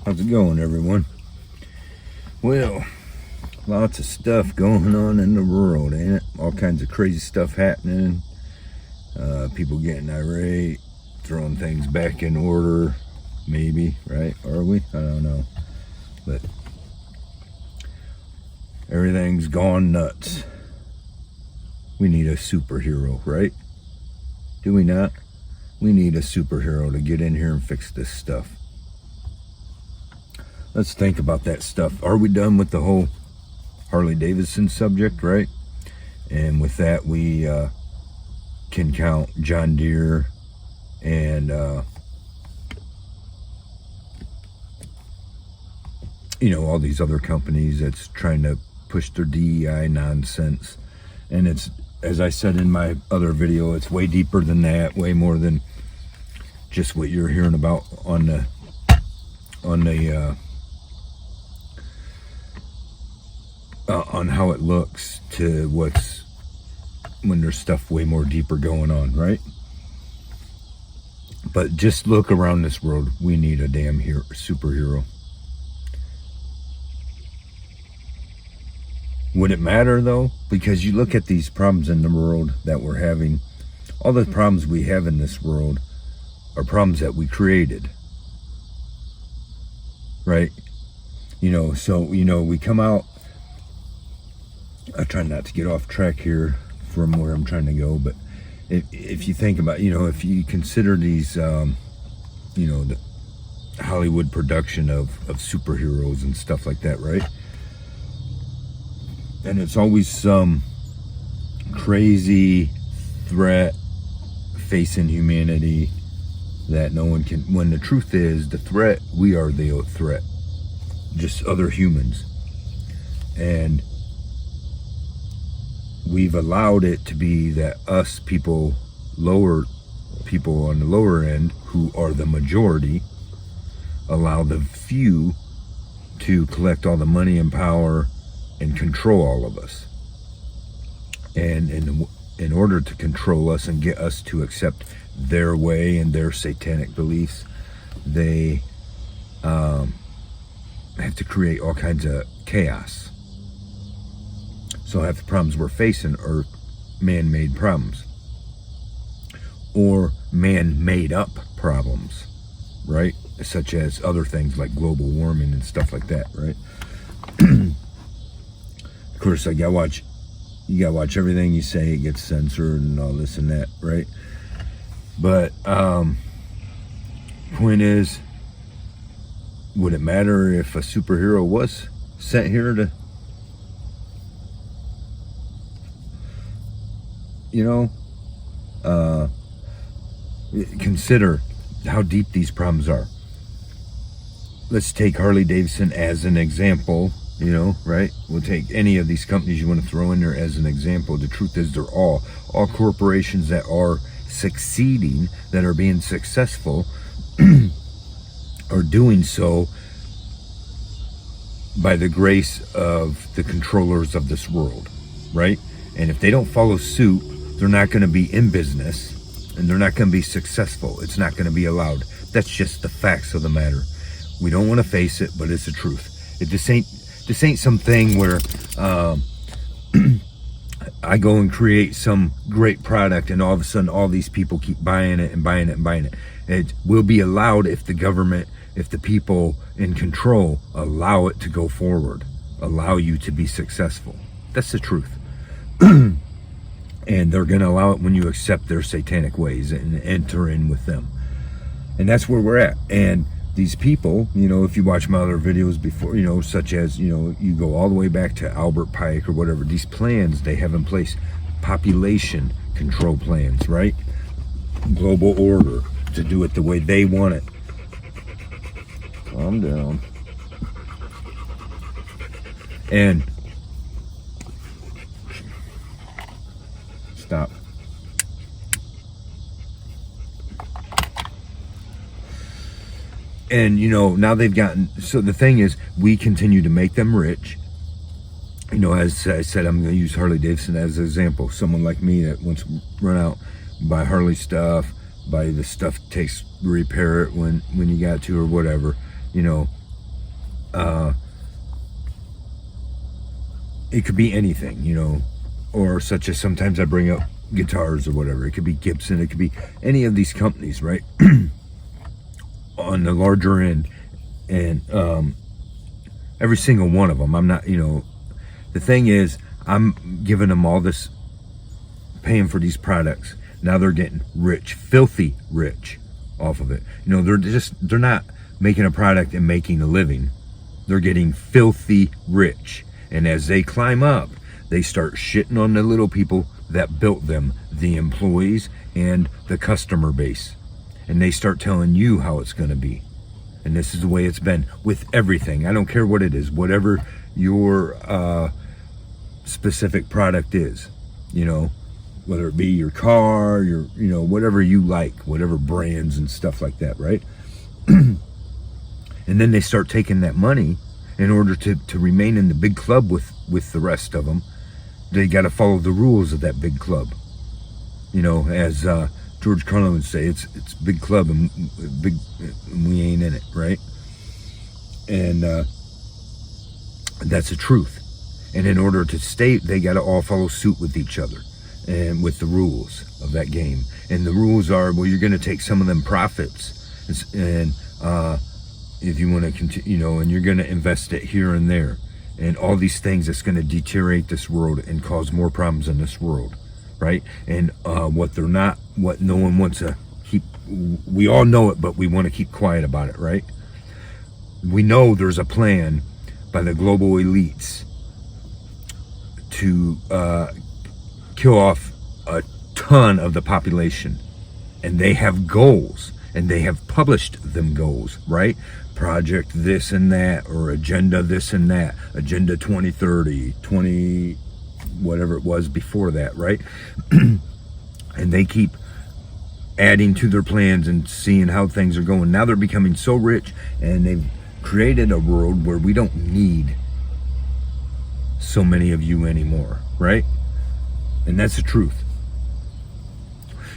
How's it going, everyone? Well, lots of stuff going on in the world, ain't it? All kinds of crazy stuff happening. People getting irate, throwing things back in order, maybe, right? Are we? I don't know. But everything's gone nuts. We need a superhero, right? Do we not? We need a superhero to get in here and fix this stuff. Let's think about that stuff. Are we done with the whole Harley Davidson subject, right? And with that, we can count John Deere and all these other companies that's trying to push their DEI nonsense. And it's, as I said in my other video, it's way deeper than that, way more than just what you're hearing about on the on how it looks to what's when there's stuff way more deeper going on, right? But just look around this world. We need a damn superhero. Would it matter though? Because you look at these problems in the world that we're having, all the problems we have in this world are problems that we created, right? So we come out, I try not to get off track here from where I'm trying to go, but if you think about, if you consider these, the Hollywood production of superheroes and stuff like that, right? And it's always some crazy threat facing humanity that no one can, when the truth is, the threat, we are the threat, just other humans. And we've allowed it to be that us people on the lower end, who are the majority, allow the few to collect all the money and power and control all of us. And in order to control us and get us to accept their way and their satanic beliefs, they have to create all kinds of chaos. So half the problems we're facing are man-made problems or man-made up problems, right? Such as other things like global warming and stuff like that, right? Of course, you gotta watch everything you say. It gets censored and all this and that, right? But point is, would it matter if a superhero was sent here to consider how deep these problems are? Let's take Harley Davidson as an example, right? We'll take any of these companies you want to throw in there as an example. The truth is, they're all corporations that are succeeding, that are being successful, are doing so by the grace of the controllers of this world, right? And if they don't follow suit, they're not going to be in business and they're not going to be successful. It's not going to be allowed. That's just the facts of the matter. We don't want to face it, but it's the truth. This ain't something where I go and create some great product and all of a sudden all these people keep buying it and buying it and buying it. It will be allowed if the government, if the people in control allow it to go forward, allow you to be successful. That's the truth. And they're going to allow it when you accept their satanic ways and enter in with them. And that's where we're at. And these people, if you watch my other videos before, such as, you go all the way back to Albert Pike or whatever, these plans they have in place, population control plans, right? Global order, to do it the way they want it. Calm down. And stop. And now they've gotten, so the thing is, we continue to make them rich. As I said, I'm going to use Harley Davidson as an example. Someone like me that wants to run out, buy Harley stuff, buy the stuff, repair it when you got to, or whatever. it could be anything, or such as sometimes I bring up guitars or whatever. It could be Gibson, it could be any of these companies, right? On the larger end, and every single one of them. I'm not, the thing is, I'm giving them all this, paying for these products. Now they're getting rich, filthy rich off of it. They're not making a product and making a living. They're getting filthy rich. And as they climb up, they start shitting on the little people that built them, the employees and the customer base. And they start telling you how it's going to be. And this is the way it's been with everything. I don't care what it is, whatever your specific product is, whether it be your car, your, whatever you like, whatever brands and stuff like that, right? And then they start taking that money in order to remain in the big club with the rest of them. They got to follow the rules of that big club. As George Carlin would say, it's big club and we ain't in it, right? And that's the truth. And in order to stay, they got to all follow suit with each other and with the rules of that game. And the rules are, well, you're going to take some of them profits and if you want to continue, and you're going to invest it here and there, and all these things that's going to deteriorate this world and cause more problems in this world, right? And what no one wants to keep, we all know it, but we want to keep quiet about it, right? We know there's a plan by the global elites to kill off a ton of the population, and they have goals, and they have published them goals, right? Project this and that, or agenda this and that, agenda 2030, 20 whatever it was before that, right? And they keep adding to their plans and seeing how things are going. Now they're becoming so rich, and they've created a world where we don't need so many of you anymore, right? And that's the truth.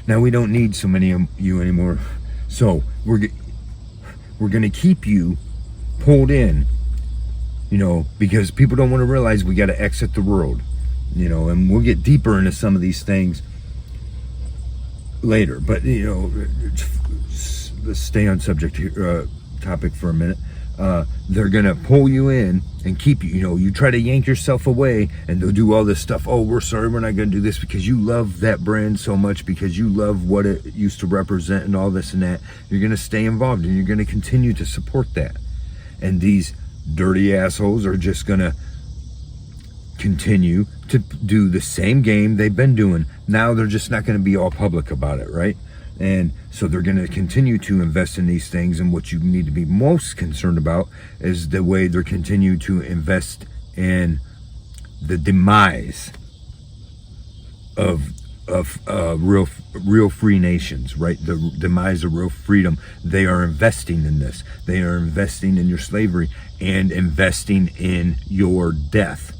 Now we don't need so many of you anymore, so we're going to keep you pulled in, because people don't want to realize we got to exit the world, and we'll get deeper into some of these things later. But let's stay on subject here, topic for a minute. They're gonna pull you in and keep you. You try to yank yourself away, and they'll do all this stuff. Oh, we're sorry, we're not gonna do this, because you love that brand so much, because you love what it used to represent and all this and that. You're gonna stay involved, and you're gonna continue to support that. And these dirty assholes are just gonna continue to do the same game they've been doing. Now they're just not gonna be all public about it, right? And so they're going to continue to invest in these things. And what you need to be most concerned about is the way they're continuing to invest in the demise of real free nations, right? The demise of real freedom. They are investing in this. They are investing in your slavery and investing in your death.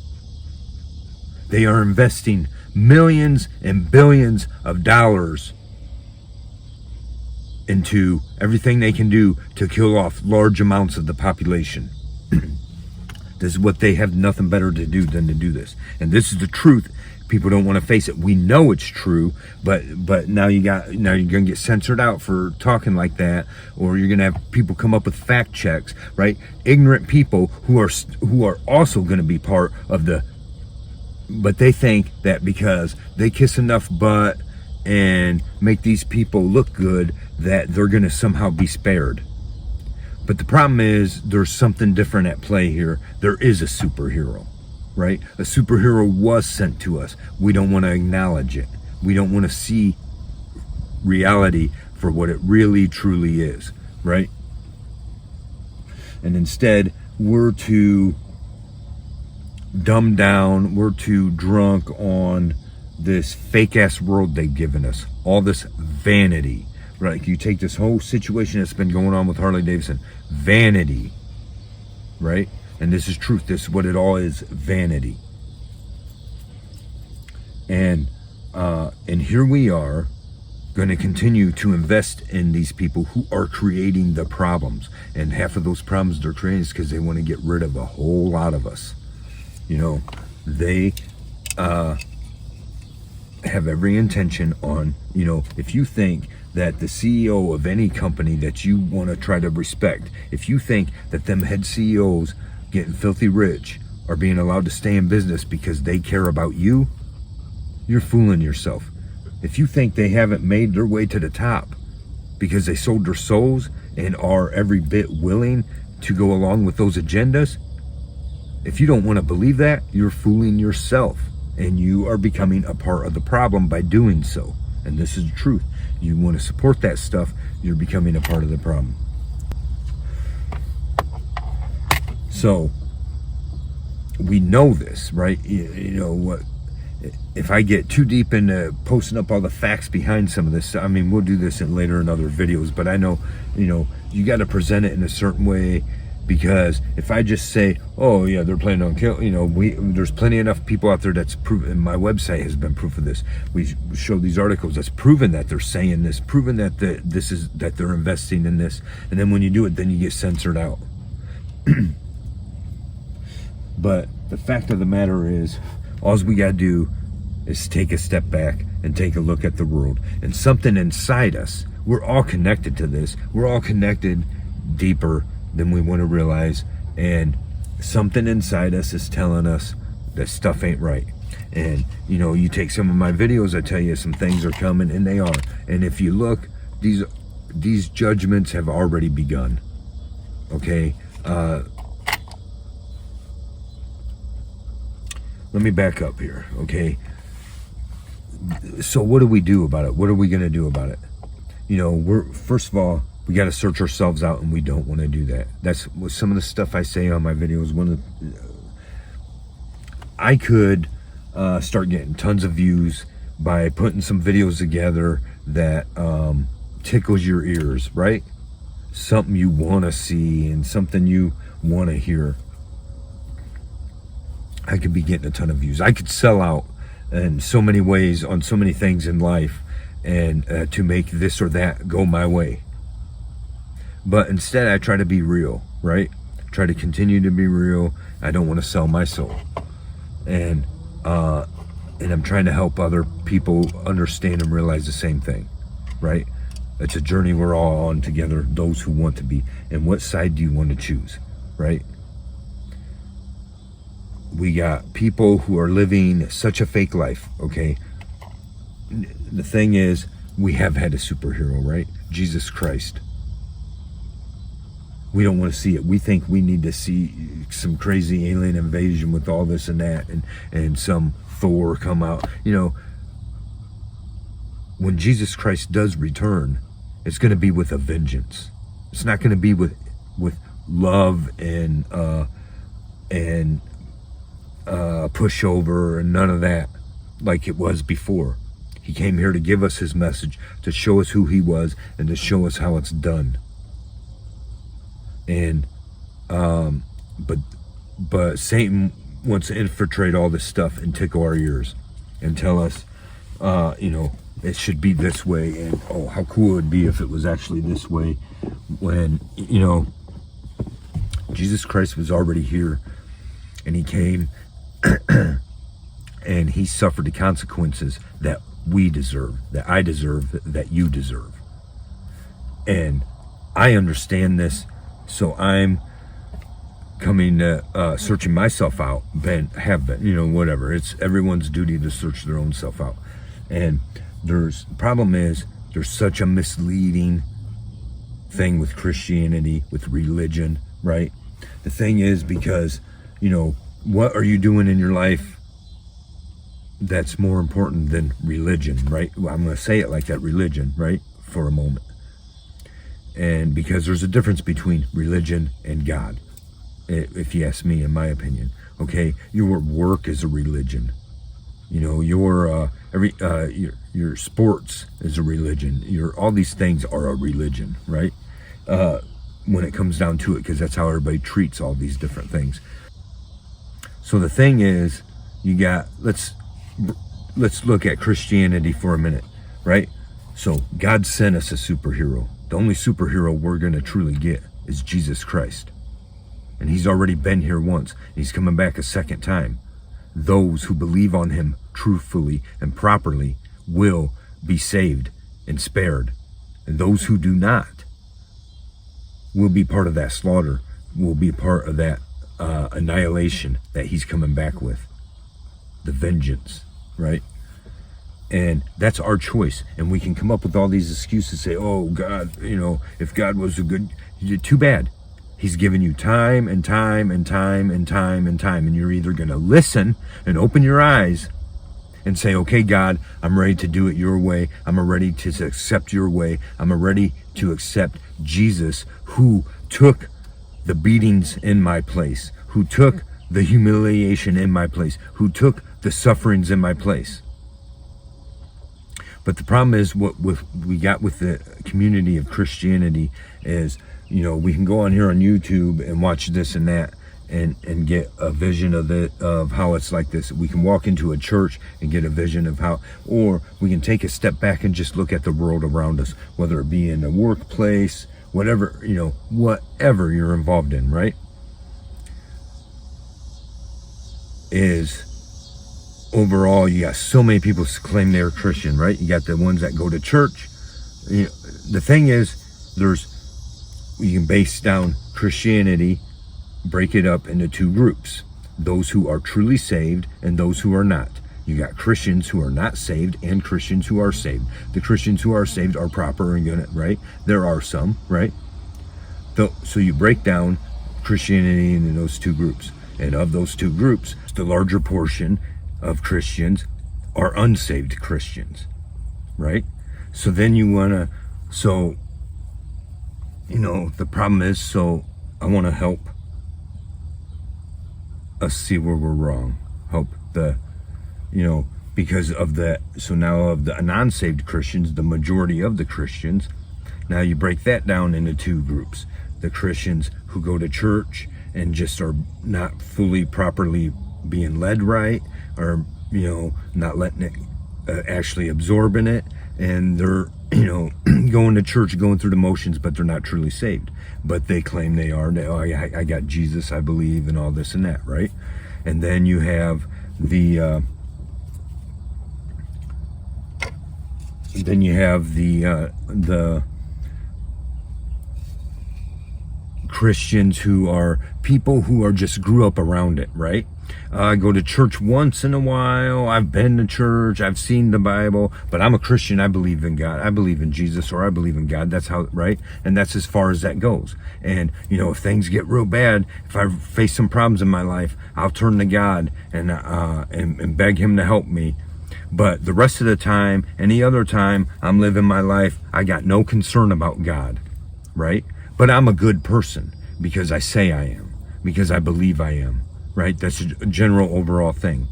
They are investing millions and billions of dollars into everything they can do to kill off large amounts of the population. This is what they have nothing better to do than to do this. And this is the truth. People don't want to face it. We know it's true, but now you're gonna get censored out for talking like that, or you're gonna have people come up with fact checks, right? Ignorant people who are also gonna be part of the, but they think that because they kiss enough butt and make these people look good, that they're going to somehow be spared. But the problem is, there's something different at play here. There is a superhero, right? A superhero was sent to us. We don't want to acknowledge it. We don't want to see reality for what it really truly is, right? And instead, we're too dumbed down, we're too drunk on this fake ass world they've given us, all this vanity, right? You take this whole situation that's been going on with Harley Davidson, vanity, right? And this is truth. This is what it all is, vanity. And here we are going to continue to invest in these people who are creating the problems. And half of those problems they're creating is because they want to get rid of a whole lot of us. You know, they have every intention on, you know, if you think that the CEO of any company that you want to try to respect, if you think that them head CEOs getting filthy rich are being allowed to stay in business because they care about you, you're fooling yourself. If you think they haven't made their way to the top because they sold their souls and are every bit willing to go along with those agendas, if you don't want to believe that, you're fooling yourself, and you are becoming a part of the problem by doing so. And this is the truth. You want to support that stuff, you're becoming a part of the problem. So we know this, right? You know what? If I get too deep into posting up all the facts behind some of this, I mean, we'll do this later in other videos, but I know, you know, you got to present it in a certain way, because if I just say, oh yeah, they're planning on killing, you know, there's plenty enough people out there that's proven, and my website has been proof of this. We show these articles that's proven that they're saying this, proven that that they're investing in this, and then when you do it, then you get censored out. But the fact of the matter is, all we got to do is take a step back and take a look at the world. And something inside us, we're all connected to this. We're all connected deeper than we want to realize. And something inside us is telling us that stuff ain't right. And, you know, you take some of my videos, I tell you some things are coming, and they are. And if you look, these judgments have already begun. Okay? Let me back up here, okay? So what do we do about it? What are we going to do about it? You know, first of all, we got to search ourselves out, and we don't want to do that. That's what some of the stuff I say on my videos. I could start getting tons of views by putting some videos together that tickles your ears, right? Something you want to see and something you want to hear. I could be getting a ton of views. I could sell out in so many ways on so many things in life, and to make this or that go my way. But instead, I try to be real, right? Try to continue to be real. I don't want to sell my soul, and I'm trying to help other people understand and realize the same thing, right? It's a journey we're all on together. Those who want to be, and what side do you want to choose, right? We got people who are living such a fake life, okay? The thing is, we have had a superhero, right? Jesus Christ. We don't want to see it. We think we need to see some crazy alien invasion with all this and that, and some Thor come out. You know, when Jesus Christ does return, it's going to be with a vengeance. It's not going to be with love and pushover and none of that like it was before. He came here to give us his message, to show us who he was, and to show us how it's done. And but Satan wants to infiltrate all this stuff and tickle our ears and tell us, you know, it should be this way, and oh, how cool it would be if it was actually this way, when, you know, Jesus Christ was already here, and he came and he suffered the consequences that we deserve, that I deserve, that you deserve. And I understand this, so I'm coming to searching myself out, have been, you know, whatever. It's everyone's duty to search their own self out. And the problem is, there's such a misleading thing with Christianity, with religion, right? The thing is, because, you know, what are you doing in your life that's more important than religion, right? Well, I'm going to say it like that, religion, right, for a moment. And because there's a difference between religion and God, if you ask me, in my opinion. Okay, your work is a religion. You know, your sports is a religion. All these things are a religion, right? When it comes down to it, because that's how everybody treats all these different things. So the thing is, you got, let's look at Christianity for a minute, right? So God sent us a superhero. The only superhero we're going to truly get is Jesus Christ. And he's already been here once. He's coming back a second time. Those who believe on him truthfully and properly will be saved and spared. And those who do not will be part of that slaughter, will be part of that annihilation that he's coming back with. The vengeance, right? And that's our choice. And we can come up with all these excuses, say, oh, God, if God was a good, too bad. He's given you time and time and time and time and time. And you're either going to listen and open your eyes and say, okay, God, I'm ready to do it your way. I'm ready to accept your way. I'm ready to accept Jesus, who took the beatings in my place, who took the humiliation in my place, who took the sufferings in my place. But the problem is what we got with the community of Christianity is, we can go on here on YouTube and watch this and that and get a vision of how it's like this. We can walk into a church and get a vision of how, or we can take a step back and just look at the world around us, whether it be in a workplace, whatever, whatever you're involved in, right? Is overall, you got so many people claim they're Christian, right? You got the ones that go to church. The thing is, you can base down Christianity, break it up into two groups: those who are truly saved and those who are not. You got Christians who are not saved and Christians who are saved. The Christians who are saved are proper and good, right? There are some, right? So you break down Christianity into those two groups. And of those two groups, the larger portion of Christians are unsaved Christians, right? So then the problem is, I want to help us see where we're wrong. Help because of that. So now of the non-saved Christians, the majority of the Christians, now you break that down into two groups: the Christians who go to church and just are not fully properly being led right, or not letting it actually absorbing it, and they're going to church, going through the motions, but they're not truly saved. But they claim they are. I got Jesus, I believe, and all this and that, right? And then you have the Christians who are people who are just grew up around it, right? I go to church once in a while. I've been to church. I've seen the Bible, but I'm a Christian. I believe in God. I believe in Jesus, or I believe in God. That's how, right? And that's as far as that goes. And, if things get real bad, if I face some problems in my life, I'll turn to God and beg him to help me. But the rest of the time, any other time I'm living my life, I got no concern about God, right? But I'm a good person because I say I am, because I believe I am, right? That's a general overall thing.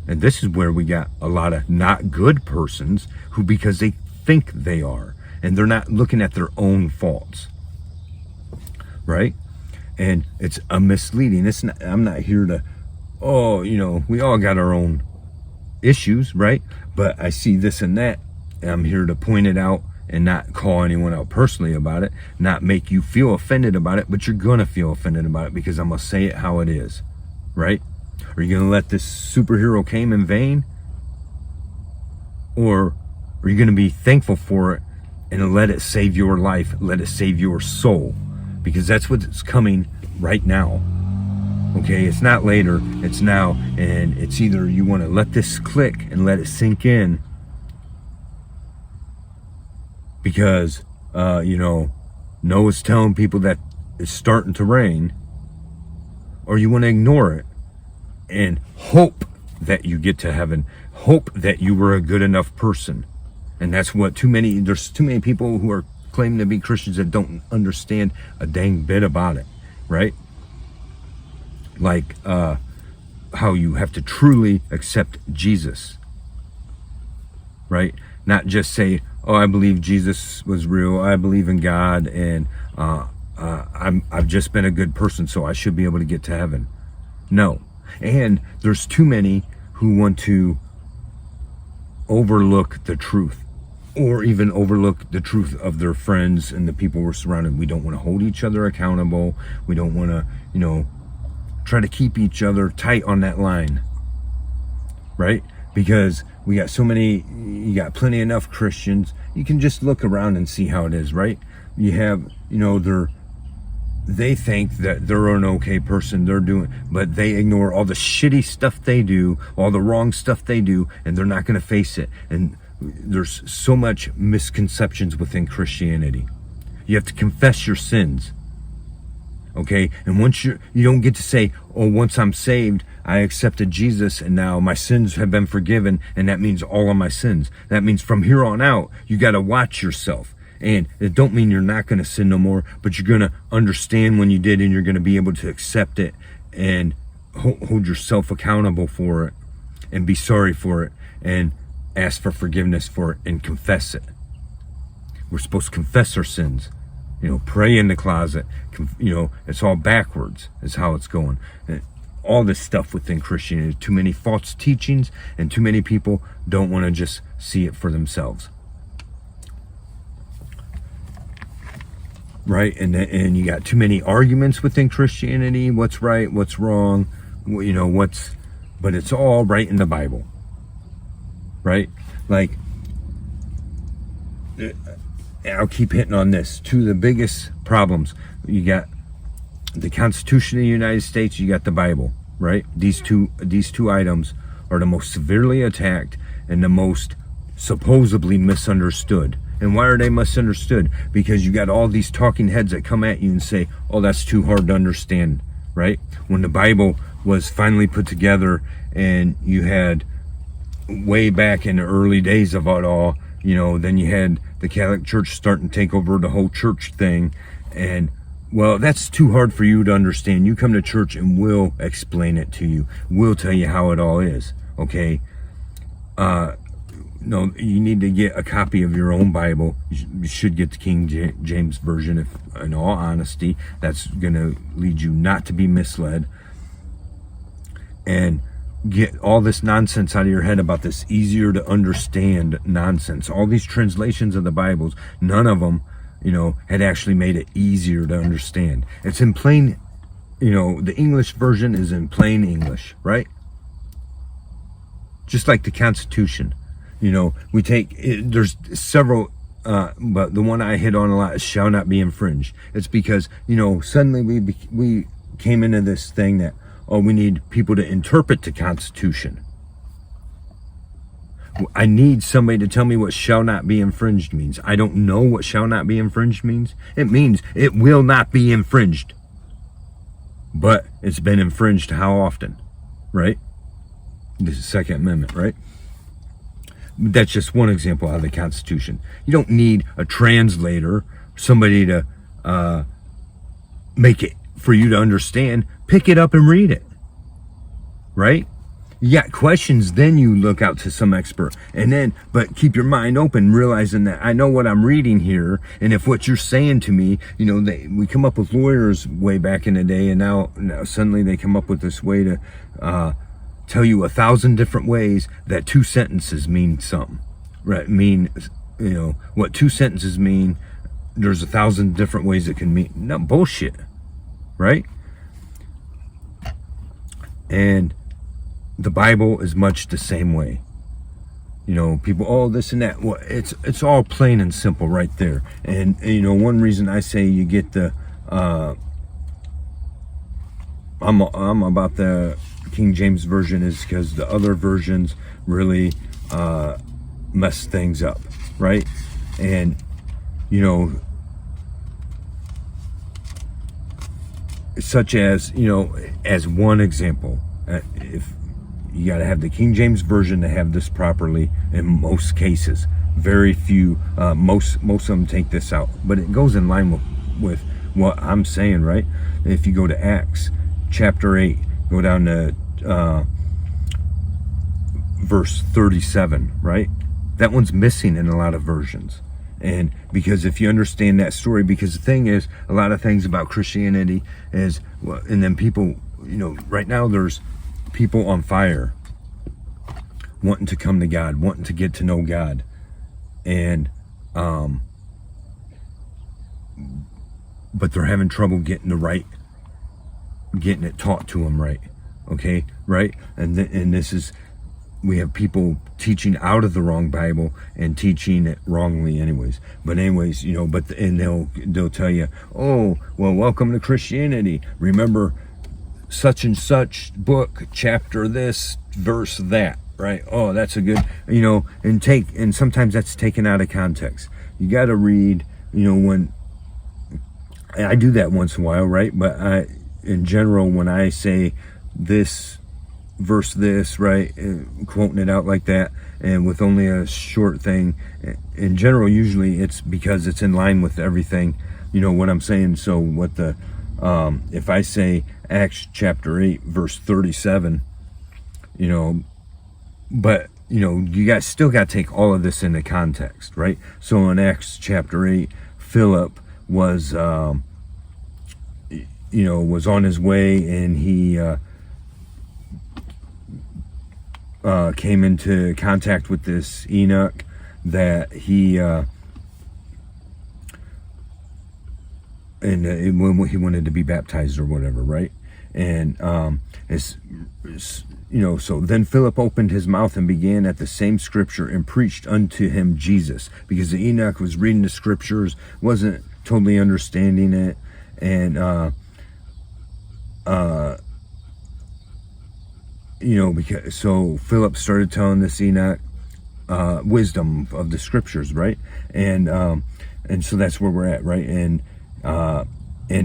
And this is where we got a lot of not good persons who, because they think they are, and they're not looking at their own faults, right? And it's a misleading. I'm not here to, we all got our own issues, right? But I see this and that, and I'm here to point it out and not call anyone out personally about it, not make you feel offended about it, but you're gonna feel offended about it because I'm gonna say it how it is, right? Are you gonna let this superhero came in vain? Or are you gonna be thankful for it and let it save your life, let it save your soul? Because that's what's coming right now. Okay, it's not later, it's now. And it's either you want to let this click and let it sink in, because Noah's telling people that it's starting to rain, or you want to ignore it and hope that you get to heaven, hope that you were a good enough person. And that's what there's too many people who are claiming to be Christians that don't understand a dang bit about it, right? Like how you have to truly accept Jesus, right? Not just say, oh, I believe Jesus was real, I believe in God, and I've just been a good person, so I should be able to get to heaven. No. And there's too many who want to overlook the truth, or even overlook the truth of their friends and the people we're surrounded. We don't want to hold each other accountable. We don't want to, try to keep each other tight on that line, right? Because we got you got plenty enough Christians. You can just look around and see how it is, right? You have, they think that they're an okay person, but they ignore all the shitty stuff they do, all the wrong stuff they do, and they're not going to face it. And there's so much misconceptions within Christianity. You have to confess your sins. Okay? And once you don't get to say, oh, once I'm saved, I accepted Jesus and now my sins have been forgiven, and that means all of my sins. That means from here on out, you got to watch yourself. And it don't mean you're not going to sin no more, but you're going to understand when you did, and you're going to be able to accept it and hold yourself accountable for it and be sorry for it and ask for forgiveness for it and confess it. We're supposed to confess our sins, pray in the closet. It's all backwards is how it's going. And all this stuff within Christianity, too many false teachings, and too many people don't want to just see it for themselves. Right? And you got too many arguments within Christianity. What's right? What's wrong? But it's all right in the Bible. Right? Like, I'll keep hitting on this. Two of the biggest problems. You got the Constitution of the United States. You got the Bible. Right? These two items are the most severely attacked and the most supposedly misunderstood. And why are they misunderstood? Because you got all these talking heads that come at you and say, oh, that's too hard to understand, right? When the Bible was finally put together, and you had way back in the early days of it all, then you had the Catholic Church starting to take over the whole church thing. And, well, that's too hard for you to understand. You come to church and we'll explain it to you. We'll tell you how it all is, okay? No, you need to get a copy of your own Bible. You should get the King James Version, if, in all honesty. That's going to lead you not to be misled. And get all this nonsense out of your head about this easier to understand nonsense. All these translations of the Bibles, none of them, had actually made it easier to understand. It's in plain, the English version is in plain English, right? Just like the Constitution. There's several, but the one I hit on a lot is shall not be infringed. It's because, suddenly we came into this thing that, we need people to interpret the Constitution. I need somebody to tell me what shall not be infringed means. I don't know what shall not be infringed means. It means it will not be infringed. But it's been infringed how often, right? This is the Second Amendment, right? That's just one example out of the Constitution. You don't need a translator, somebody to make it for you to understand. Pick it up and read it, right? You got questions, then you look out to some expert. But keep your mind open, realizing that I know what I'm reading here, and if what you're saying to me, we come up with lawyers way back in the day, and now suddenly they come up with this way to tell you 1,000 different ways that two sentences mean something, right? What two sentences mean, there's 1,000 different ways it can mean. No, bullshit, right? And the Bible is much the same way. People, oh, this and that. Well, it's all plain and simple right there. And, one reason I say you get the, I'm about the King James Version is because the other versions really mess things up, right? And, such as, as one example, if you got to have the King James Version to have this properly in most cases. Very few, most of them take this out, but it goes in line with what I'm saying, right? If you go to Acts chapter 8, go down to verse 37, right? That one's missing in a lot of versions. And because if you understand that story, because the thing is, a lot of things about Christianity is, well, and then people, right now there's people on fire wanting to come to God, wanting to get to know God. and but they're having trouble getting it taught to them right. Okay, right? And this is, we have people teaching out of the wrong Bible and teaching it wrongly anyways. But anyways, and they'll tell you, oh, well, welcome to Christianity. Remember such and such book, chapter this, verse that, right? Oh, that's a good, and sometimes that's taken out of context. You got to read, when I do that once in a while, right? But in general, when I say this verse this, right, quoting it out like that, and with only a short thing, in general, usually it's because it's in line with everything, what I'm saying. So what if I say Acts chapter 8 verse 37, but you guys still got to take all of this into context, right? So in Acts chapter 8, Philip was was on his way, and he came into contact with this Enoch that he when he wanted to be baptized or whatever, right? And so then Philip opened his mouth and began at the same scripture and preached unto him Jesus, because the Enoch was reading the scriptures, wasn't totally understanding it, and because so Philip started telling this Enoch wisdom of the scriptures, right? And so that's where we're at, right? And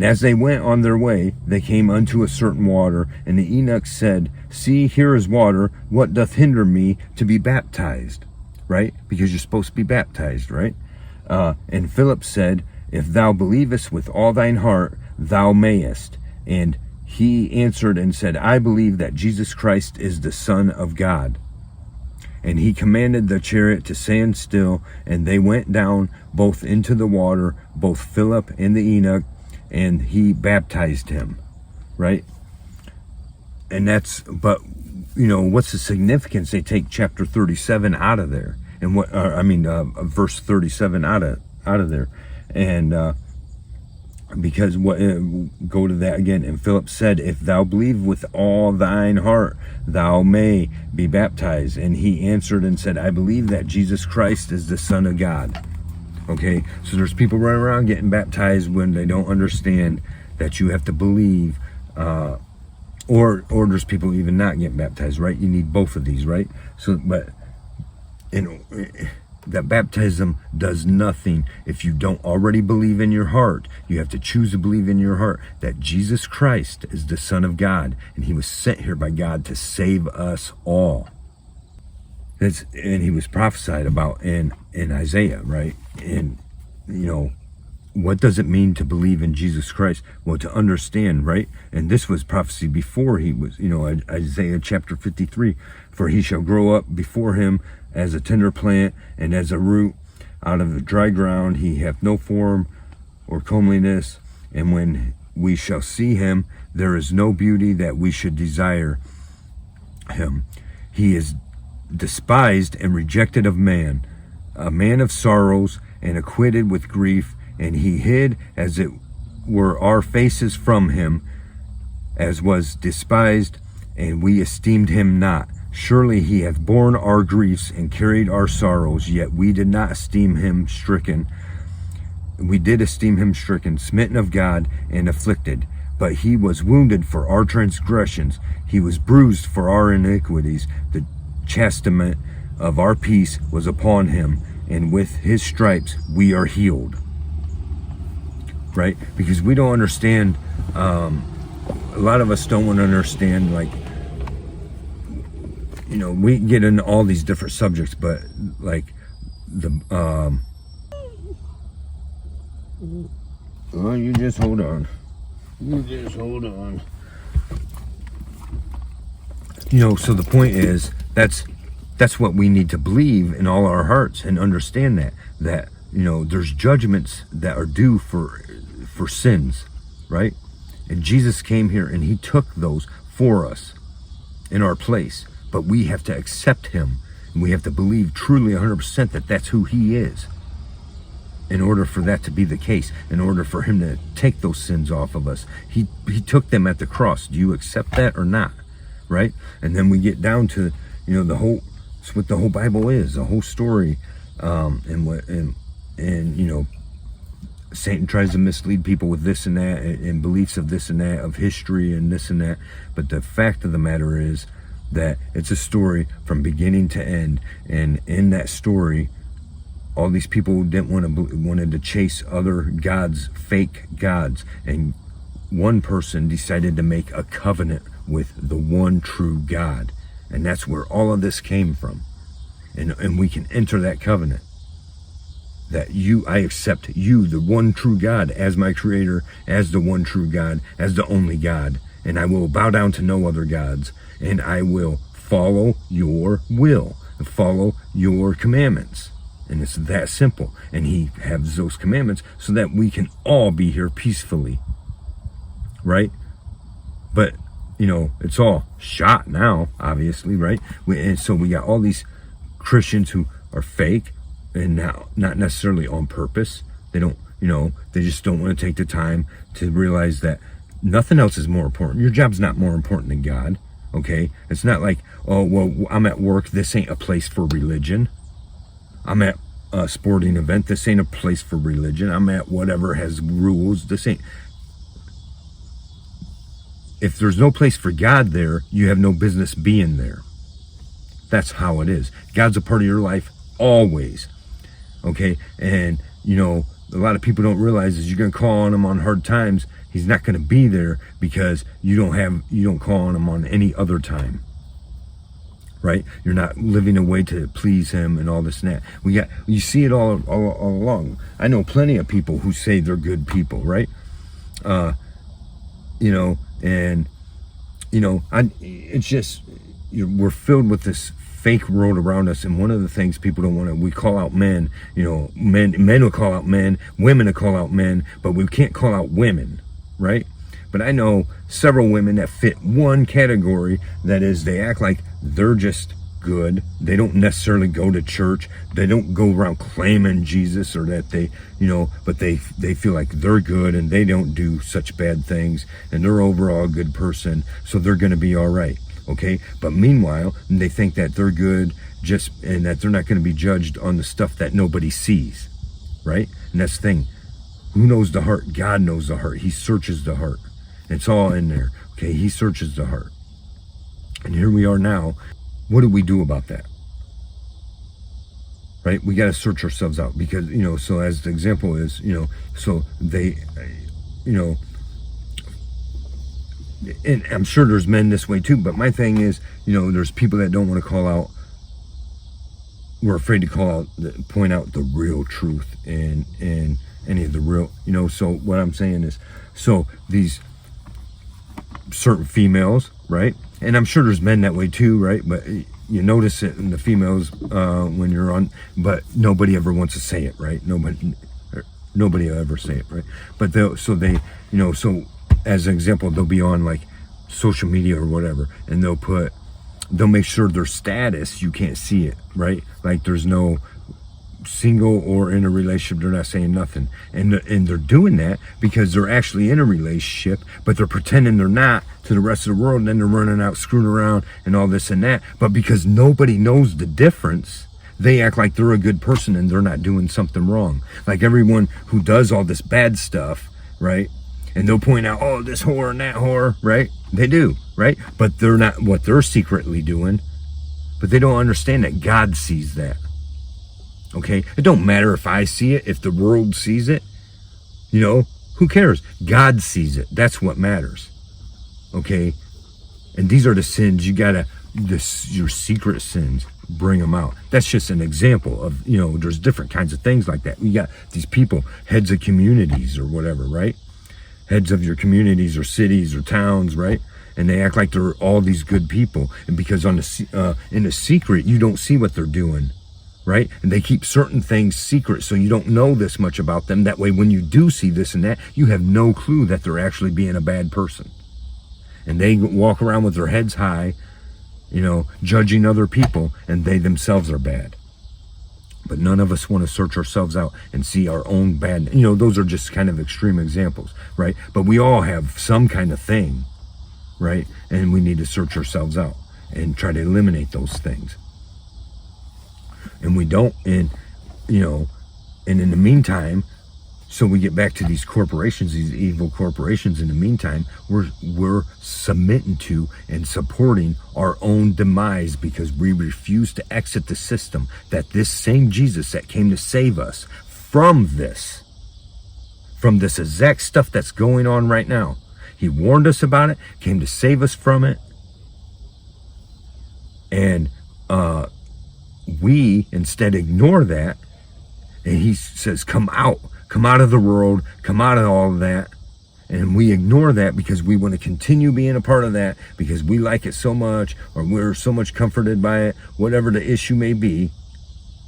as they went on their way, they came unto a certain water, and the Enoch said, see, here is water, what doth hinder me to be baptized? Right? Because you're supposed to be baptized, right? And Philip said, if thou believest with all thine heart, thou mayest. And he answered and said, I believe that Jesus Christ is the Son of God. And he commanded the chariot to stand still, and they went down both into the water, both Philip and the Enoch, and he baptized him, right? And what's the significance? They take chapter 37 out of there, and verse 37 out of there, and because go to that again. And Philip said, if thou believe with all thine heart, thou may be baptized. And he answered and said, I believe that Jesus Christ is the Son of God. Okay, so there's people running around getting baptized when they don't understand that you have to believe, or there's people even not getting baptized, right? You need both of these, right? So, that baptism does nothing if you don't already believe in your heart. You have to choose to believe in your heart that Jesus Christ is the Son of God, and he was sent here by God to save us all. And he was prophesied about in Isaiah, right? And what does it mean to believe in Jesus Christ? Well, to understand, right? And this was prophecy before he was, Isaiah chapter 53, for he shall grow up before him as a tender plant, and as a root out of the dry ground. He hath no form or comeliness, and when we shall see him, there is no beauty that we should desire him. He is despised and rejected of man, a man of sorrows and acquitted with grief, and he hid as it were our faces from him, as was despised, and we esteemed him not. Surely he hath borne our griefs and carried our sorrows, yet we did not esteem him stricken. We did esteem him stricken, smitten of God, and afflicted. But he was wounded for our transgressions, he was bruised for our iniquities. The chastisement of our peace was upon him, and with his stripes we are healed. Right? Because we don't understand, a lot of us don't want to understand, we get into all these different subjects, but you just hold on. So the point is, that's what we need to believe in all our hearts, and understand that there's judgments that are due for sins, right? And Jesus came here and he took those for us in our place. But we have to accept him And we have to believe truly 100% that that's who he is. In order for that to be the case, in order for him to take those sins off of us, he took them at the cross. Do you accept that or not? Right? And then we get down to, it's what the whole Bible is, the whole story, and Satan tries to mislead people with this and that, and beliefs of this and that, of history and this and that. But the fact of the matter is that it's a story from beginning to end, and in that story, all these people wanted to chase other gods, fake gods, and one person decided to make a covenant with the one true God, and that's where all of this came from. And we can enter that covenant that I accept you, the one true God, as my creator, as the one true God, as the only God, and I will bow down to no other gods, and I will follow your will, and follow your commandments. And it's that simple. And he has those commandments so that we can all be here peacefully. Right? But, it's all shot now, obviously, right? And so we got all these Christians who are fake, and now not necessarily on purpose. They don't, they just don't want to take the time to realize that nothing else is more important. Your job's not more important than God. Okay? It's not like, oh, well, I'm at work. This ain't a place for religion. I'm at a sporting event. This ain't a place for religion. I'm at whatever has rules. This ain't. If there's no place for God there, you have no business being there. That's how it is. God's a part of your life always. Okay? And, a lot of people don't realize is you're going to call on him on hard times. He's not going to be there because you don't call on him on any other time. Right? You're not living a way to please him and all this and that. You see it all along. I know plenty of people who say they're good people, right? It's just, we're filled with this fake world around us. And one of the things people don't want to, we call out men, men will call out men, women will call out men, but we can't call out women, right? But I know several women that fit one category, that is, they act like they're just good. They don't necessarily go to church. They don't go around claiming Jesus, or that they, but they feel like they're good and they don't do such bad things, and they're overall a good person, so they're going to be all right. Okay? But meanwhile, they think that they're good and that they're not going to be judged on the stuff that nobody sees. Right? And that's the thing. Who knows the heart? God knows the heart. He searches the heart. It's all in there. Okay, he searches the heart. And here we are now. What do we do about that? Right? We got to search ourselves out, because, so as the example is, so they, and I'm sure there's men this way too, but my thing is, there's people that don't want to call out, we're afraid to point out the real truth and any of the real, so what I'm saying is, so these certain females, right? And I'm sure there's men that way too, right? But you notice it in the females when you're on, but nobody ever wants to say it, right? Nobody will ever say it, right? But so as an example, they'll be on like social media or whatever, and they'll make sure their status, you can't see it, right? Like there's no single or in a relationship, they're not saying nothing, and they're doing that because they're actually in a relationship, but they're pretending they're not to the rest of the world, and then they're running out screwing around and all this and that. But because nobody knows the difference, they act like they're a good person and they're not doing something wrong. Like everyone who does all this bad stuff, right? And they'll point out, oh, this whore and that whore, right? They do, right? But they're not what they're secretly doing. But they don't understand that God sees that. Okay? It don't matter if I see it, if the world sees it. Who cares? God sees it. That's what matters. Okay? And these are the sins you gotta, your secret sins, bring them out. That's just an example of, there's different kinds of things like that. We got these people, heads of communities or whatever, right? Heads of your communities or cities or towns, right? And they act like they're all these good people. And because in the secret, you don't see what they're doing, right? And they keep certain things secret, so you don't know this much about them. That way, when you do see this and that, you have no clue that they're actually being a bad person. And they walk around with their heads high, judging other people, and they themselves are bad. But none of us want to search ourselves out and see our own bad. Those are just kind of extreme examples, right? But we all have some kind of thing, right? And we need to search ourselves out and try to eliminate those things. And we don't, and in the meantime, so we get back to these corporations, these evil corporations. In the meantime, we're submitting to and supporting our own demise because we refuse to exit the system that this same Jesus that came to save us from this exact stuff that's going on right now. He warned us about it, came to save us from it. And we instead ignore that. And he says, come out of the world, come out of all of that. And we ignore that because we want to continue being a part of that because we like it so much, or we're so much comforted by it, whatever the issue may be.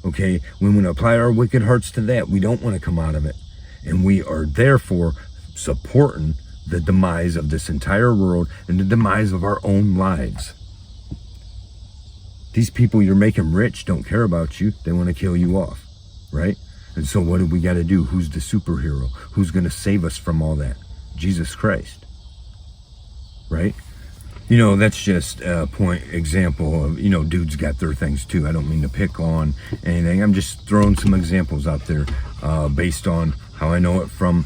Okay, we want to apply our wicked hearts to that. We don't want to come out of it. And we are therefore supporting the demise of this entire world and the demise of our own lives. These people you're making rich don't care about you. They want to kill you off, right? And so what do we got to do? Who's the superhero? Who's going to save us from all that? Jesus Christ, right? That's just a example of, dudes got their things too. I don't mean to pick on anything. I'm just throwing some examples out there based on how I know it from,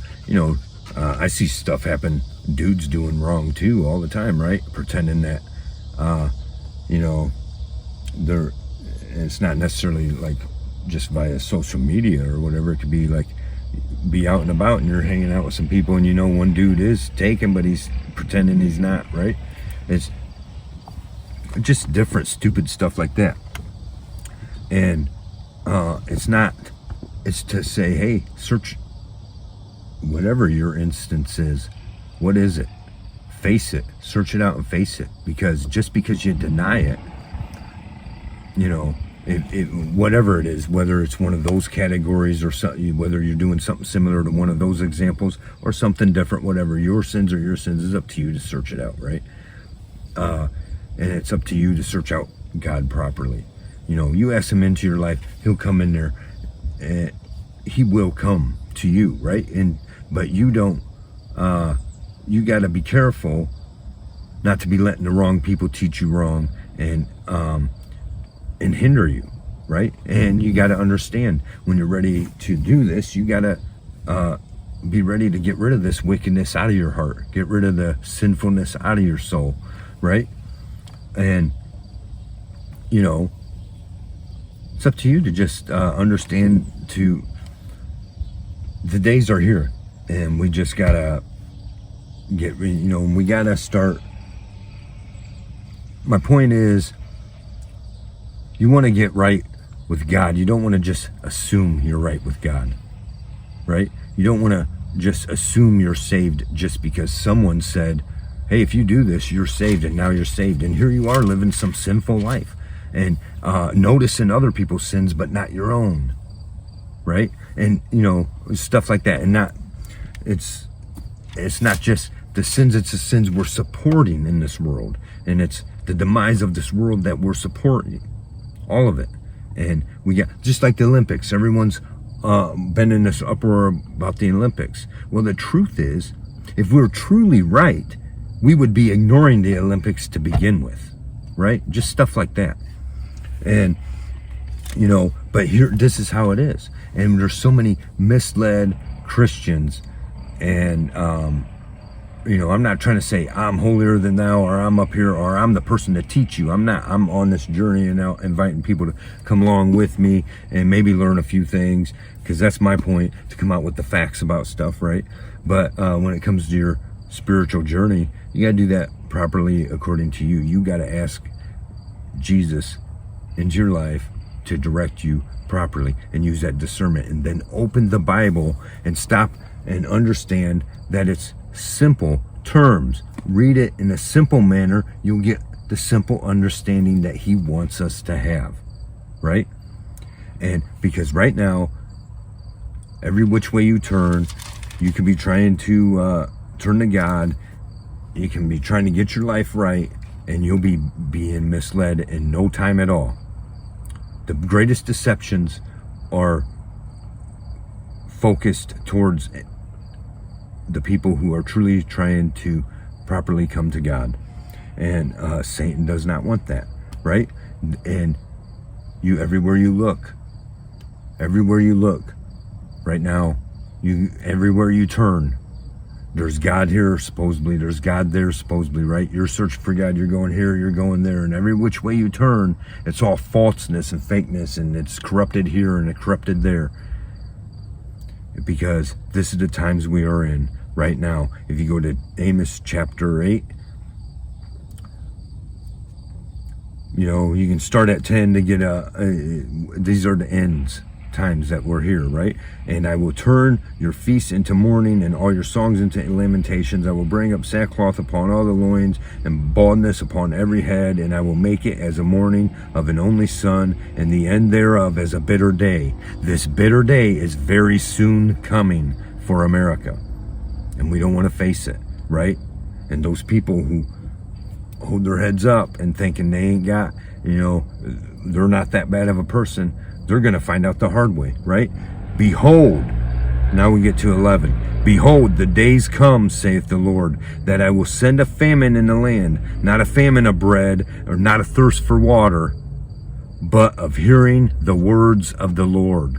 I see stuff happen, dudes doing wrong too all the time, right? Pretending that, it's not necessarily like just via social media or whatever. It could be like, be out and about and you're hanging out with some people and one dude is taken, but he's pretending he's not, right? It's just different stupid stuff like that. And it's to say, hey, search whatever your instance is. What is it? Face it. Search it out and face it. Because just because you deny it, whatever it is, whether it's one of those categories or something, whether you're doing something similar to one of those examples or something different, whatever, your sins are your sins, is up to you to search it out, right? And it's up to you to search out God properly. You ask him into your life, he'll come in there, and he will come to you, right? But you don't, you got to be careful not to be letting the wrong people teach you wrong and hinder you, right? And you got to understand when you're ready to do this, you got to be ready to get rid of this wickedness out of your heart, get rid of the sinfulness out of your soul, right? And it's up to you to just understand the days are here, and we just gotta we gotta start. My point is, you want to get right with God. You don't want to just assume you're right with God, right? You don't want to just assume you're saved just because someone said, hey, if you do this, you're saved, and now you're saved. And here you are living some sinful life and noticing other people's sins, but not your own, right? And, stuff like that. And it's not just the sins, it's the sins we're supporting in this world. And it's the demise of this world that we're supporting. All of it. And we got, just like the Olympics, everyone's been in this uproar about the Olympics. Well, the truth is, if we're truly right, we would be ignoring the Olympics to begin with, right? Just stuff like that. And, but here, this is how it is. And there's so many misled Christians. And, I'm not trying to say I'm holier than thou, or I'm up here, or I'm the person to teach you. I'm not. I'm on this journey and now inviting people to come along with me and maybe learn a few things, because that's my point, to come out with the facts about stuff, right? But when it comes to your spiritual journey, you got to do that properly according to you. You got to ask Jesus into your life to direct you properly and use that discernment, and then open the Bible and stop and understand that it's simple terms. Read it in a simple manner. You'll get the simple understanding that he wants us to have, right? And because right now, every which way you turn, you can be trying to turn to God. You can be trying to get your life right, and you'll be being misled in no time at all. The greatest deceptions are focused towards the people who are truly trying to properly come to God. And Satan does not want that, right? And everywhere you look right now, everywhere you turn, there's God here supposedly, there's God there supposedly, right? You're searching for God, you're going here, you're going there, and every which way you turn, it's all falseness and fakeness, and it's corrupted here and it's corrupted there. Because this is the times we are in right now. If you go to Amos chapter 8, you can start at 10 to get these are the ends times that we're here, right? And I will turn your feasts into mourning and all your songs into lamentations. I will bring up sackcloth upon all the loins and baldness upon every head, and I will make it as a mourning of an only son, and the end thereof as a bitter day. This bitter day is very soon coming for America, and we don't want to face it, right? And those people who hold their heads up and thinking they ain't got, they're not that bad of a person, they're going to find out the hard way, right? Behold, now we get to 11. Behold, the days come, saith the Lord, that I will send a famine in the land, not a famine of bread, or not a thirst for water, but of hearing the words of the Lord.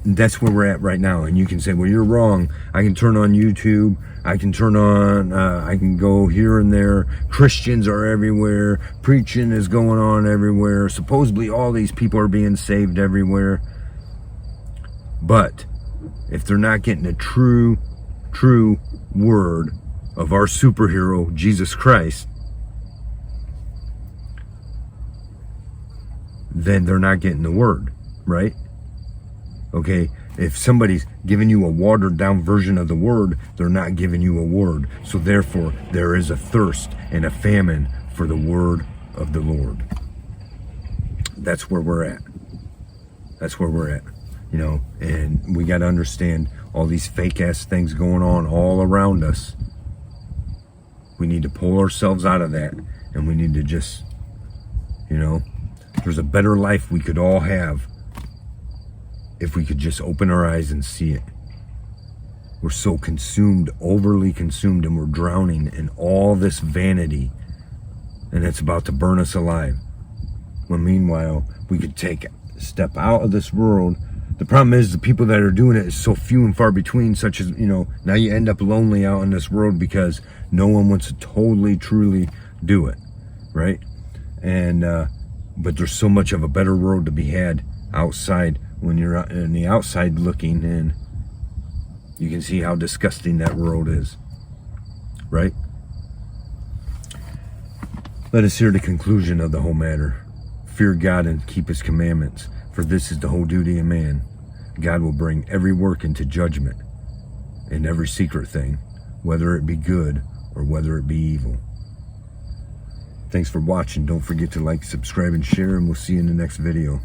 That's where we're at right now. And you can say, well, you're wrong. I can turn on YouTube. I can I can go here and there. Christians are everywhere. Preaching is going on everywhere. Supposedly all these people are being saved everywhere. But if they're not getting the true word of our superhero, Jesus Christ, then they're not getting the word, right? Okay, if somebody's giving you a watered down version of the word, they're not giving you a word. So therefore, there is a thirst and a famine for the word of the Lord. That's where we're at. That's where we're at. And we got to understand all these fake ass things going on all around us. We need to pull ourselves out of that, and we need to just, there's a better life we could all have if we could just open our eyes and see it. We're so consumed, overly consumed, and we're drowning in all this vanity, and it's about to burn us alive. When meanwhile, we could take a step out of this world. The problem is the people that are doing it is so few and far between, such as, now you end up lonely out in this world because no one wants to totally, truly do it, right? And, but there's so much of a better world to be had outside. When you're on the outside looking in, you can see how disgusting that world is, right? Let us hear the conclusion of the whole matter. Fear God and keep his commandments, for this is the whole duty of man. God will bring every work into judgment, and every secret thing, whether it be good or whether it be evil. Thanks for watching. Don't forget to like, subscribe, and share, and we'll see you in the next video.